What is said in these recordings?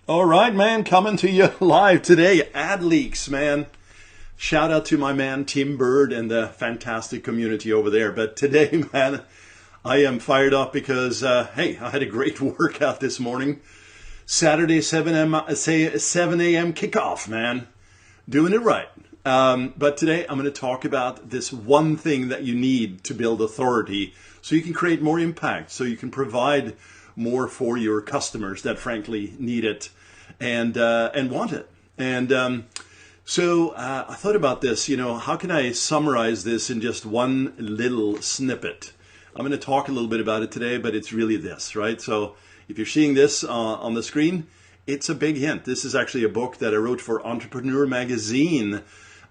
All right, man, coming to you live today. Ad leaks, man. Shout out to my man Tim Bird and the fantastic community over there. But today, man, I am fired up because, hey, I had a great workout this morning. Saturday, 7 a.m. kickoff, man. Doing it right. But today I'm going to talk about this one thing that you need to build authority so you can create more impact, so you can provide more for your customers that frankly need it and want it. And so I thought about this, how can I summarize this in just one little snippet? I'm going to talk a little bit about it today, but it's really this, right? So if you're seeing this on the screen, it's a big hint. This is actually a book that I wrote for Entrepreneur Magazine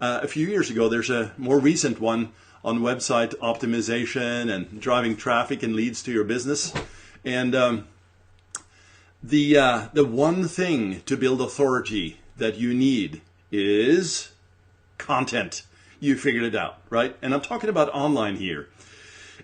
a few years ago. There's a more recent one on website optimization and driving traffic and leads to your business. And the one thing to build authority that you need is content. You figured it out, right? And I'm talking about online here.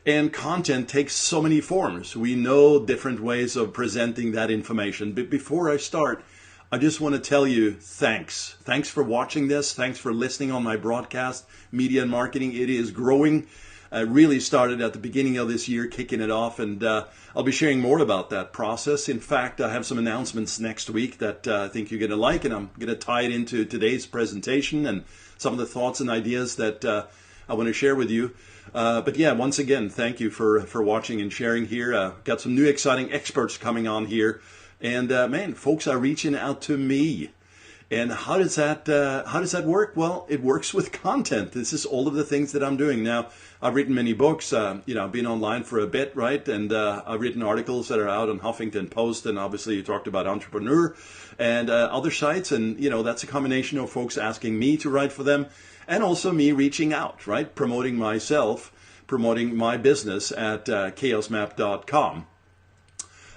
And content takes so many forms. We know different ways of presenting that information. But before I start, I just want to tell you thanks. Thanks for watching this. Thanks for listening on my broadcast, Media and Marketing. It is growing. I really started at the beginning of this year, kicking it off, and I'll be sharing more about that process. In fact, I have some announcements next week that I think you're going to like, and I'm going to tie it into today's presentation and some of the thoughts and ideas that I want to share with you. But yeah, once again, thank you for watching and sharing here. Got some new exciting experts coming on here, and man, folks are reaching out to me. And how does that work? Well, it works with content. This is all of the things that I'm doing now. I've written many books. I've been online for a bit, right? And I've written articles that are out on Huffington Post, and obviously you talked about Entrepreneur and other sites. And that's a combination of folks asking me to write for them, and also me reaching out, right? Promoting myself, promoting my business at chaosmap.com.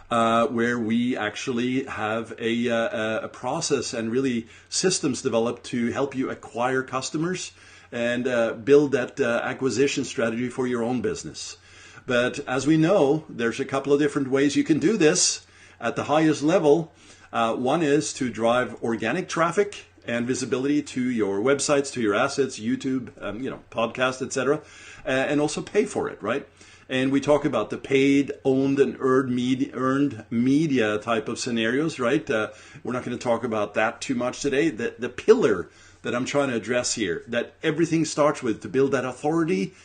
Where we actually have a process and really systems developed to help you acquire customers and build that acquisition strategy for your own business. But as we know, there's a couple of different ways you can do this at the highest level. One is to drive organic traffic and visibility to your websites, to your assets, YouTube, podcast, etc., and also pay for it, right? And we talk about the paid, owned, and earned media type of scenarios, right? We're not going to talk about that too much today. The pillar that I'm trying to address here, that everything starts with to build that authority,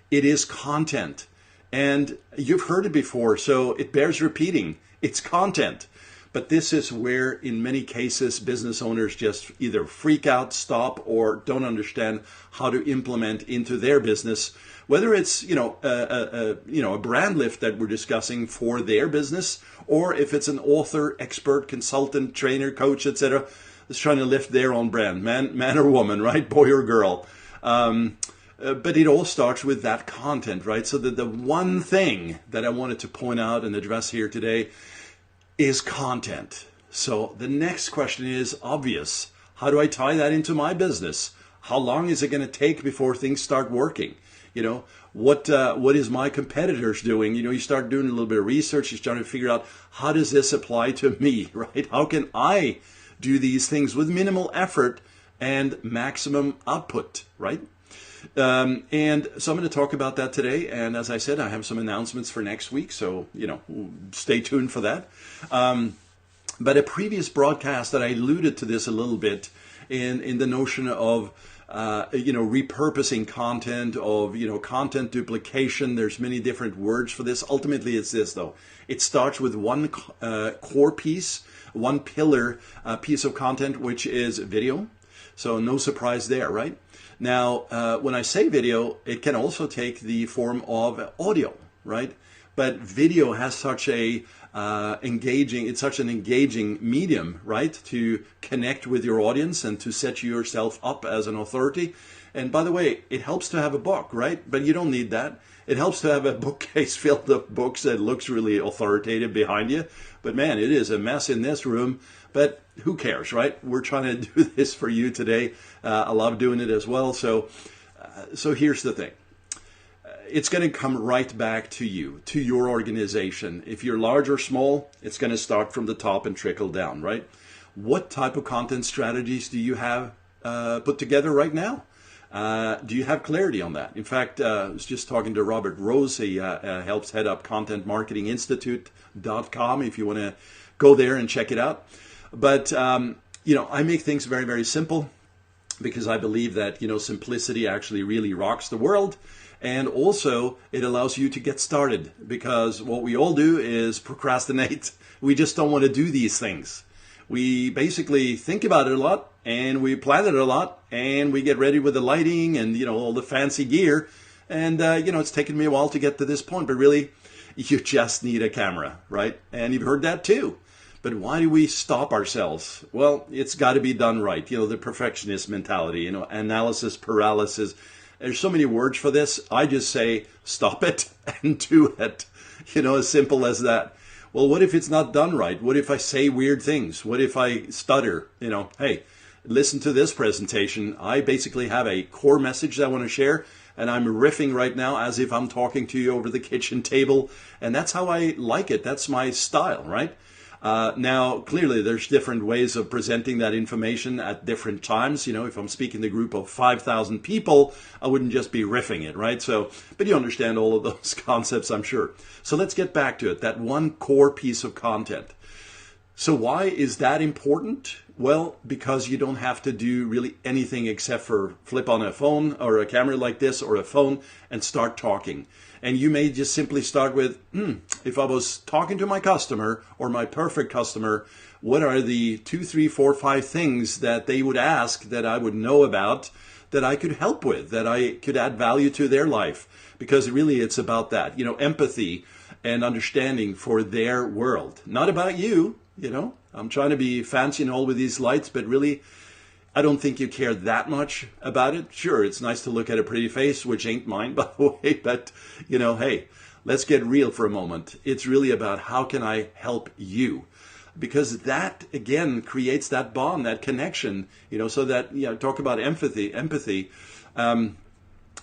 it is content. And you've heard it before, so it bears repeating. It's content. But this is where, in many cases, business owners just either freak out, stop, or don't understand how to implement into their business. Whether it's a brand lift that we're discussing for their business, or if it's an author, expert, consultant, trainer, coach, etc., that's trying to lift their own brand, man or woman, right, boy or girl. But it all starts with that content, right? So the one thing that I wanted to point out and address here today is content. So the next question is obvious. How do I tie that into my business? How long is it going to take before things start working? What is my competitors doing? You start doing a little bit of research. You start to figure out, how does this apply to me, right? How can I do these things with minimal effort and maximum output, right? And so I'm going to talk about that today. And as I said, I have some announcements for next week. So, stay tuned for that. But a previous broadcast that I alluded to this a little bit in the notion of, repurposing content, of, content duplication. There's many different words for this. Ultimately, it's this, though. It starts with one core piece, one pillar piece of content, which is video. So no surprise there, right? Now, when I say video, it can also take the form of audio, right? But video has such a it's such an engaging medium, right? To connect with your audience and to set yourself up as an authority. And by the way, it helps to have a book, right? But you don't need that. It helps to have a bookcase filled with books that looks really authoritative behind you. But man, it is a mess in this room. But who cares, right? We're trying to do this for you today. I love doing it as well. So here's the thing. It's going to come right back to you, to your organization. If you're large or small, it's going to start from the top and trickle down, right? what type of content strategies do you have put together right now? Do you have clarity on that? In fact, I was just talking to Robert Rose. He helps head up contentmarketinginstitute.com if you want to go there and check it out. But, I make things very, very simple because I believe that, simplicity actually really rocks the world. And also, it allows you to get started because what we all do is procrastinate. We just don't want to do these things. We basically think about it a lot and we plan it a lot and we get ready with the lighting and, all the fancy gear. And, it's taken me a while to get to this point, but really, you just need a camera, right? And you've heard that too. But why do we stop ourselves? Well, it's got to be done right. The perfectionist mentality, analysis paralysis. There's so many words for this. I just say, stop it and do it. As simple as that. Well, what if it's not done right? What if I say weird things? What if I stutter? Hey, listen to this presentation. I basically have a core message that I want to share. And I'm riffing right now as if I'm talking to you over the kitchen table. And that's how I like it. That's my style, right? Now, clearly, there's different ways of presenting that information at different times. If I'm speaking to a group of 5,000 people, I wouldn't just be riffing it, right? So, but you understand all of those concepts, I'm sure. So let's get back to it, that one core piece of content. So why is that important? Well, because you don't have to do really anything except for flip on a phone or a camera like this or a phone and start talking. And you may just simply start with, if I was talking to my customer or my perfect customer, what are the 2, 3, 4, 5 things that they would ask that I would know about, that I could help with, that I could add value to their life? Because really it's about that, empathy and understanding for their world. Not about you, I'm trying to be fancy and all with these lights, but really, I don't think you care that much about it. Sure, it's nice to look at a pretty face, which ain't mine, by the way, but, hey, let's get real for a moment. It's really about how can I help you? Because that, again, creates that bond, that connection, so that, talk about empathy. I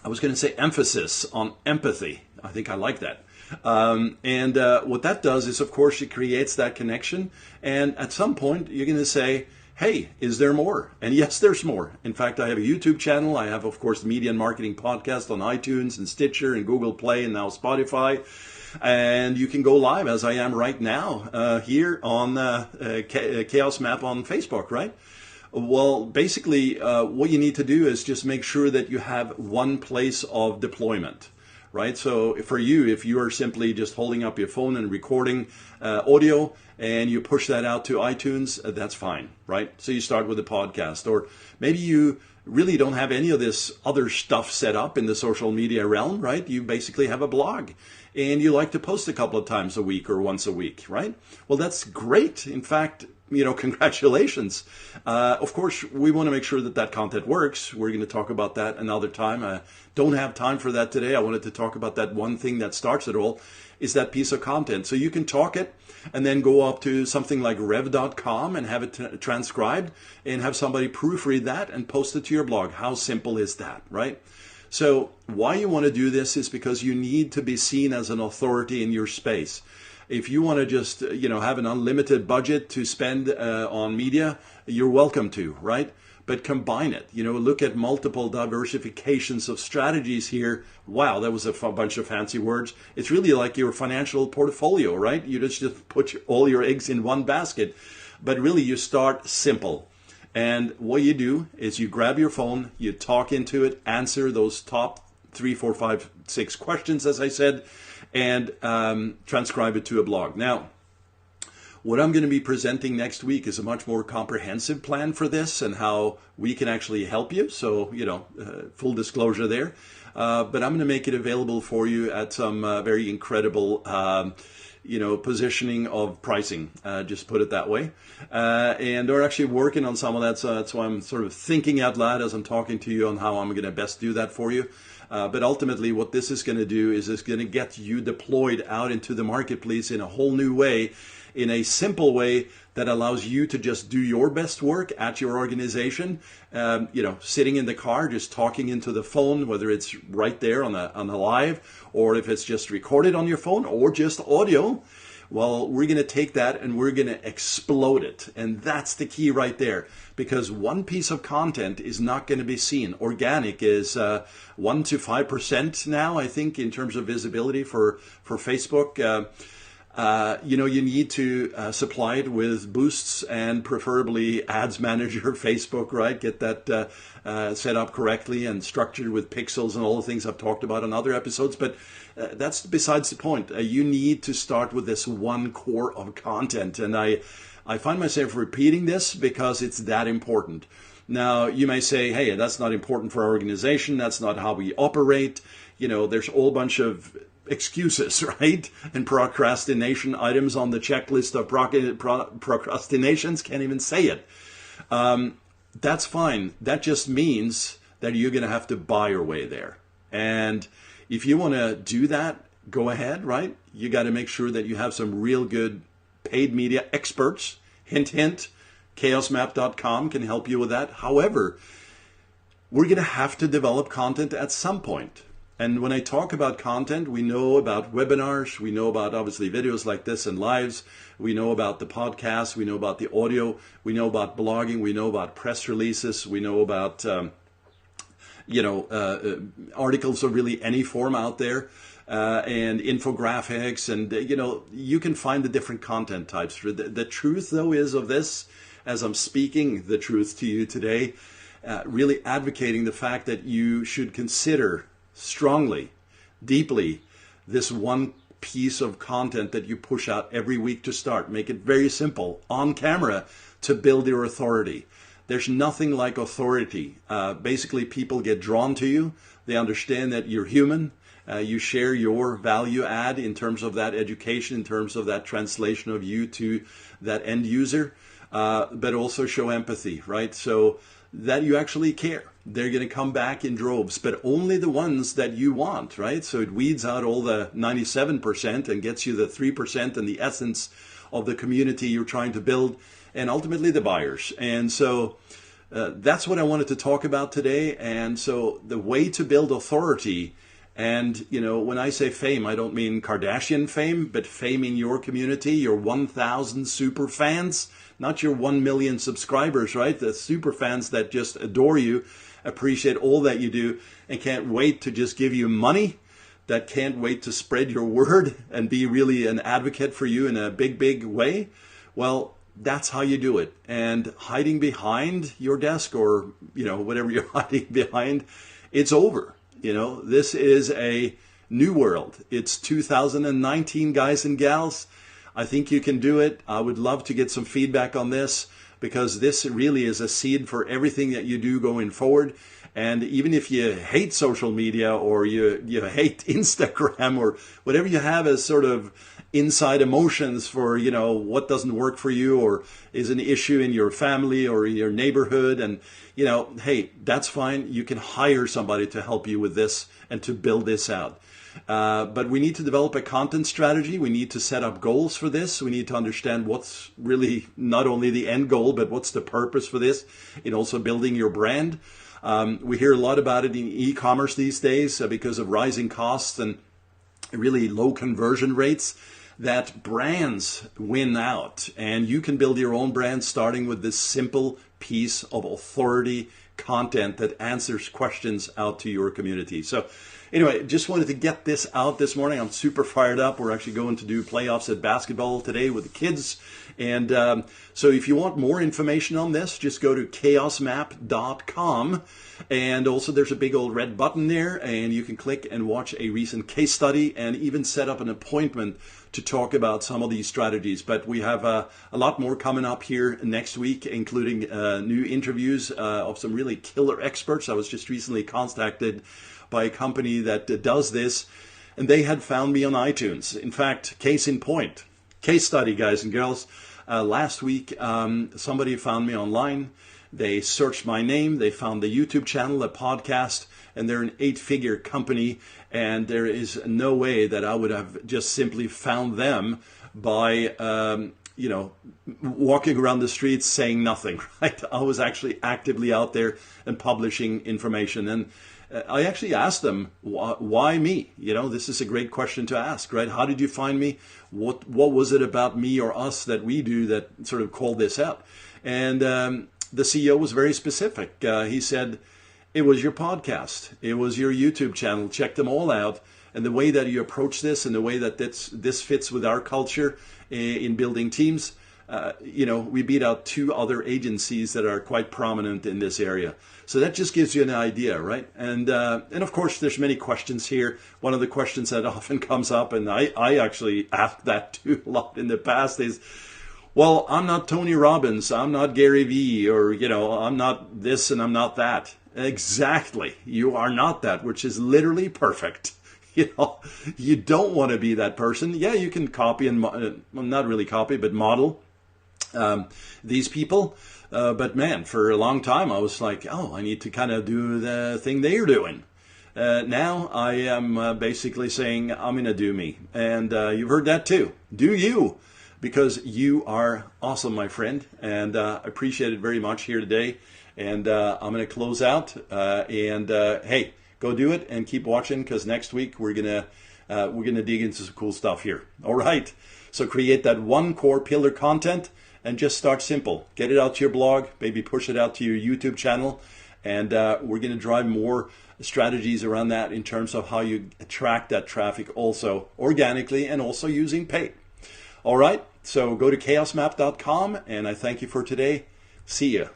was going to say emphasis on empathy. I think I like that. And what that does is, of course, it creates that connection. And at some point, you're going to say, hey, is there more? And yes, there's more. In fact, I have a YouTube channel. I have, of course, the Media and Marketing Podcast on iTunes and Stitcher and Google Play and now Spotify. And you can go live as I am right now here on Chaos Map on Facebook, right? Well, basically, what you need to do is just make sure that you have one place of deployment. Right? So for you, if you are simply just holding up your phone and recording audio and you push that out to iTunes, that's fine, right? So you start with a podcast, or maybe you really don't have any of this other stuff set up in the social media realm, right? You basically have a blog and you like to post a couple of times a week or once a week, right? Well, that's great. In fact, congratulations. Of course, we want to make sure that that content works. We're going to talk about that another time. I don't have time for that today. I wanted to talk about that one thing that starts it all, is that piece of content. So you can talk it and then go up to something like rev.com and have it transcribed and have somebody proofread that and post it to your blog. How simple is that, right? So why you want to do this is because you need to be seen as an authority in your space. If you want to just, have an unlimited budget to spend on media, you're welcome to, right? But combine it, look at multiple diversifications of strategies here. Wow, that was a bunch of fancy words. It's really like your financial portfolio, right? You just put all your eggs in one basket. But really, you start simple. And what you do is you grab your phone, you talk into it, answer those top 3, 4, 5, 6 questions, as I said, and transcribe it to a blog. Now, what I'm going to be presenting next week is a much more comprehensive plan for this and how we can actually help you. So, full disclosure there. But I'm going to make it available for you at some very incredible, positioning of pricing, just put it that way. And we're actually working on some of that. So that's why I'm sort of thinking out loud as I'm talking to you on how I'm going to best do that for you. But ultimately, what this is going to do is it's going to get you deployed out into the marketplace in a whole new way, in a simple way that allows you to just do your best work at your organization. Sitting in the car, just talking into the phone, whether it's right there on a live, or if it's just recorded on your phone, or just audio. Well, we're going to take that and we're going to explode it. And that's the key right there, because one piece of content is not going to be seen. Organic is 1 to 5% now, I think, in terms of visibility for Facebook. You need to supply it with boosts and preferably Ads Manager Facebook, right? Get that set up correctly and structured with pixels and all the things I've talked about in other episodes. But that's besides the point. You need to start with this one core of content. And I find myself repeating this because it's that important. Now, you may say, hey, that's not important for our organization. That's not how we operate. There's a whole bunch of excuses, right? And procrastination items on the checklist of procrastinations. Can't even say it. That's fine. That just means that you're going to have to buy your way there. And if you want to do that, go ahead, right? You got to make sure that you have some real good paid media experts. Hint, hint, chaosmap.com can help you with that. However, we're going to have to develop content at some point. And when I talk about content, we know about webinars, we know about obviously videos like this and lives, we know about the podcast, we know about the audio, we know about blogging, we know about press releases, we know about articles of really any form out there, and infographics, and you can find the different content types. The truth though is of this, as I'm speaking the truth to you today, really advocating the fact that you should consider strongly, deeply, this one piece of content that you push out every week to start. Make it very simple, on camera, to build your authority. There's nothing like authority. Basically, people get drawn to you. They understand that you're human. You share your value add in terms of that education, in terms of that translation of you to that end user, but also show empathy, right? So that you actually care. They're going to come back in droves, but only the ones that you want, right? So it weeds out all the 97% and gets you the 3% and the essence of the community you're trying to build, and ultimately the buyers. And so that's what I wanted to talk about today. And so the way to build authority, and when I say fame, I don't mean Kardashian fame, but fame in your community, your 1,000 super fans, not your 1 million subscribers, right? The super fans that just adore you, appreciate all that you do, and can't wait to just give you money, that can't wait to spread your word and be really an advocate for you in a big, big way. Well, that's how you do it. And hiding behind your desk or, whatever you're hiding behind, it's over. This is a new world. It's 2019, guys and gals. I think you can do it. I would love to get some feedback on this, because this really is a seed for everything that you do going forward. And even if you hate social media, or you hate Instagram, or whatever you have as sort of inside emotions for, what doesn't work for you or is an issue in your family or your neighborhood, and, hey, that's fine. You can hire somebody to help you with this and to build this out. But we need to develop a content strategy. We need to set up goals for this. We need to understand what's really not only the end goal, but what's the purpose for this in also building your brand. We hear a lot about it in e-commerce these days because of rising costs and really low conversion rates, that brands win out. And you can build your own brand starting with this simple piece of authority content that answers questions out to your community. So anyway, just wanted to get this out this morning. I'm super fired up. We're actually going to do playoffs at basketball today with the kids. And so if you want more information on this, just go to chaosmap.com. And also there's a big old red button there, and you can click and watch a recent case study and even set up an appointment to talk about some of these strategies. But we have a lot more coming up here next week, including new interviews of some really killer experts. I was just recently contacted by a company that does this, and they had found me on iTunes. In fact, case in point, case study, guys and girls. Last week, somebody found me online. They searched my name. They found the YouTube channel, a podcast, and they're an 8-figure company. And there is no way that I would have just simply found them by walking around the streets saying nothing, right? I was actually actively out there and publishing information. And I actually asked them, why me? This is a great question to ask, right? How did you find me? What was it about me or us that we do that sort of called this out? And the CEO was very specific. He said, it was your podcast. It was your YouTube channel. Check them all out. And the way that you approach this and the way that this fits with our culture in building teams, we beat out 2 other agencies that are quite prominent in this area. So that just gives you an idea, right? And of course, there's many questions here. One of the questions that often comes up, and I actually asked that too a lot in the past, is, well, I'm not Tony Robbins, I'm not Gary Vee, or, I'm not this and I'm not that. Exactly. You are not that, which is literally perfect. You don't want to be that person. Yeah, you can copy and, not really copy, but model these people. But man, for a long time, I was like, oh, I need to kind of do the thing they're doing. Now I am basically saying, I'm going to do me. And you've heard that too. Do you. Because you are awesome, my friend. And I appreciate it very much here today. And I'm going to close out. Hey, go do it and keep watching, because next week we're gonna dig into some cool stuff here. All right. So create that 1 core pillar content and just start simple. Get it out to your blog, maybe push it out to your YouTube channel, and we're gonna drive more strategies around that in terms of how you attract that traffic also organically and also using paid. All right. So go to chaosmap.com, and I thank you for today. See ya.